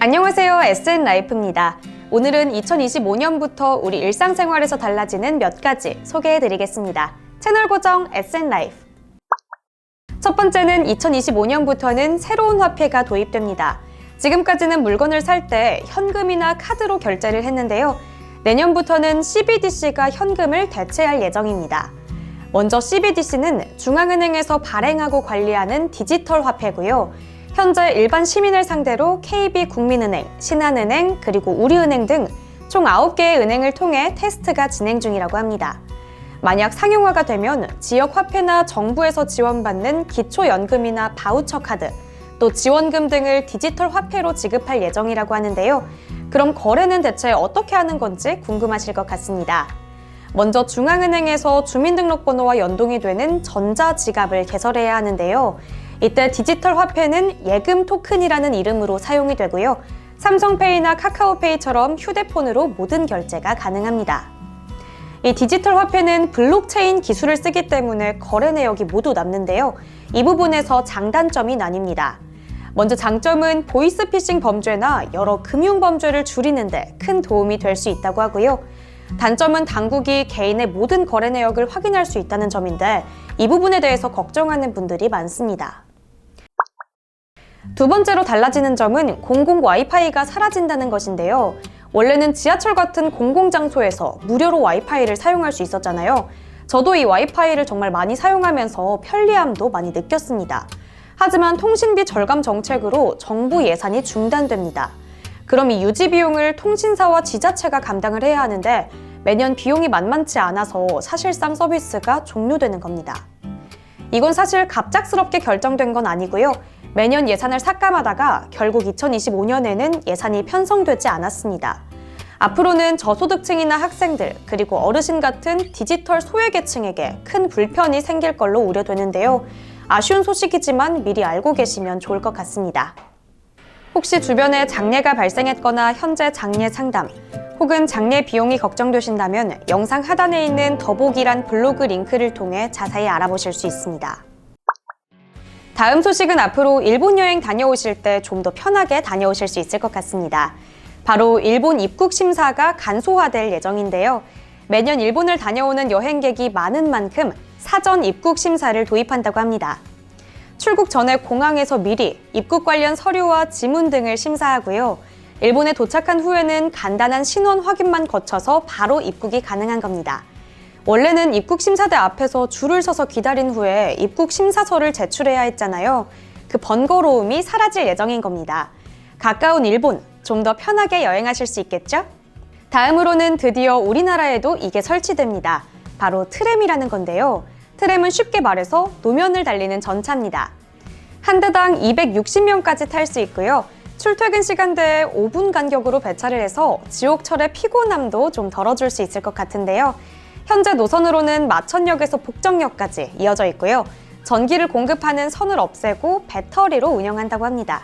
안녕하세요. SN라이프입니다. 오늘은 2025년부터 우리 일상생활에서 달라지는 몇 가지 소개해드리겠습니다. 채널 고정 SN라이프. 첫 번째는 2025년부터는 새로운 화폐가 도입됩니다. 지금까지는 물건을 살 때 현금이나 카드로 결제를 했는데요. 내년부터는 CBDC가 현금을 대체할 예정입니다. 먼저 CBDC는 중앙은행에서 발행하고 관리하는 디지털 화폐고요. 현재 일반 시민을 상대로 KB국민은행, 신한은행, 그리고 우리은행 등 총 9개의 은행을 통해 테스트가 진행 중이라고 합니다. 만약 상용화가 되면 지역 화폐나 정부에서 지원받는 기초연금이나 바우처 카드, 또 지원금 등을 디지털 화폐로 지급할 예정이라고 하는데요. 그럼 거래는 대체 어떻게 하는 건지 궁금하실 것 같습니다. 먼저 중앙은행에서 주민등록번호와 연동이 되는 전자지갑을 개설해야 하는데요. 이때 디지털 화폐는 예금 토큰이라는 이름으로 사용이 되고요. 삼성페이나 카카오페이처럼 휴대폰으로 모든 결제가 가능합니다. 이 디지털 화폐는 블록체인 기술을 쓰기 때문에 거래 내역이 모두 남는데요. 이 부분에서 장단점이 나뉩니다. 먼저 장점은 보이스피싱 범죄나 여러 금융 범죄를 줄이는 데 큰 도움이 될 수 있다고 하고요. 단점은 당국이 개인의 모든 거래 내역을 확인할 수 있다는 점인데 이 부분에 대해서 걱정하는 분들이 많습니다. 두 번째로 달라지는 점은 공공 와이파이가 사라진다는 것인데요. 원래는 지하철 같은 공공장소에서 무료로 와이파이를 사용할 수 있었잖아요. 저도 이 와이파이를 정말 많이 사용하면서 편리함도 많이 느꼈습니다. 하지만 통신비 절감 정책으로 정부 예산이 중단됩니다. 그럼 이 유지 비용을 통신사와 지자체가 감당을 해야 하는데 매년 비용이 만만치 않아서 사실상 서비스가 종료되는 겁니다. 이건 사실 갑작스럽게 결정된 건 아니고요. 매년 예산을 삭감하다가 결국 2025년에는 예산이 편성되지 않았습니다. 앞으로는 저소득층이나 학생들, 그리고 어르신 같은 디지털 소외계층에게 큰 불편이 생길 걸로 우려되는데요. 아쉬운 소식이지만 미리 알고 계시면 좋을 것 같습니다. 혹시 주변에 장례가 발생했거나 현재 장례 상담, 혹은 장례 비용이 걱정되신다면 영상 하단에 있는 더보기란 블로그 링크를 통해 자세히 알아보실 수 있습니다. 다음 소식은 앞으로 일본 여행 다녀오실 때 좀 더 편하게 다녀오실 수 있을 것 같습니다. 바로 일본 입국 심사가 간소화될 예정인데요. 매년 일본을 다녀오는 여행객이 많은 만큼 사전 입국 심사를 도입한다고 합니다. 출국 전에 공항에서 미리 입국 관련 서류와 지문 등을 심사하고요. 일본에 도착한 후에는 간단한 신원 확인만 거쳐서 바로 입국이 가능한 겁니다. 원래는 입국 심사대 앞에서 줄을 서서 기다린 후에 입국 심사서를 제출해야 했잖아요. 그 번거로움이 사라질 예정인 겁니다. 가까운 일본, 좀 더 편하게 여행하실 수 있겠죠? 다음으로는 드디어 우리나라에도 이게 설치됩니다. 바로 트램이라는 건데요. 트램은 쉽게 말해서 노면을 달리는 전차입니다. 한 대당 260명까지 탈 수 있고요. 출퇴근 시간대에 5분 간격으로 배차를 해서 지옥철의 피곤함도 좀 덜어줄 수 있을 것 같은데요. 현재 노선으로는 마천역에서 복정역까지 이어져 있고요. 전기를 공급하는 선을 없애고 배터리로 운영한다고 합니다.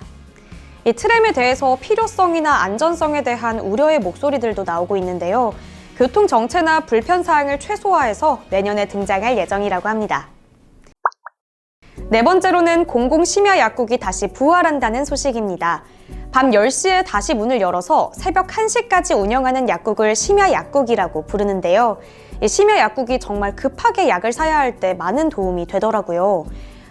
이 트램에 대해서 필요성이나 안전성에 대한 우려의 목소리들도 나오고 있는데요. 교통 정체나 불편 사항을 최소화해서 내년에 등장할 예정이라고 합니다. 네 번째로는 공공심야 약국이 다시 부활한다는 소식입니다. 밤 10시에 다시 문을 열어서 새벽 1시까지 운영하는 약국을 심야 약국이라고 부르는데요. 이 심야 약국이 정말 급하게 약을 사야 할 때 많은 도움이 되더라고요.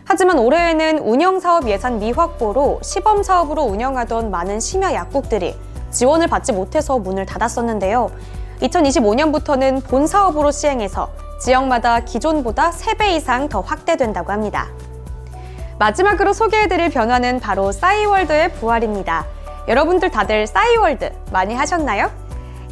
하지만 올해에는 운영사업 예산 미확보로 시범사업으로 운영하던 많은 심야 약국들이 지원을 받지 못해서 문을 닫았었는데요. 2025년부터는 본사업으로 시행해서 지역마다 기존보다 3배 이상 더 확대된다고 합니다. 마지막으로 소개해드릴 변화는 바로 싸이월드의 부활입니다. 여러분들 다들 싸이월드 많이 하셨나요?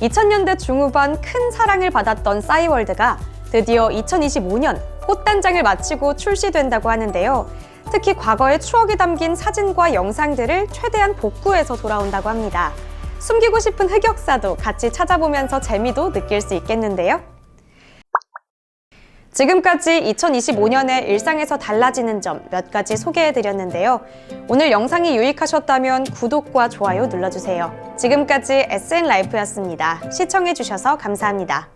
2000년대 중후반 큰 사랑을 받았던 싸이월드가 드디어 2025년 꽃단장을 마치고 출시된다고 하는데요. 특히 과거의 추억이 담긴 사진과 영상들을 최대한 복구해서 돌아온다고 합니다. 숨기고 싶은 흑역사도 같이 찾아보면서 재미도 느낄 수 있겠는데요. 지금까지 2025년에 일상에서 달라지는 점 몇 가지 소개해드렸는데요. 오늘 영상이 유익하셨다면 구독과 좋아요 눌러주세요. 지금까지 SN라이프였습니다. 시청해주셔서 감사합니다.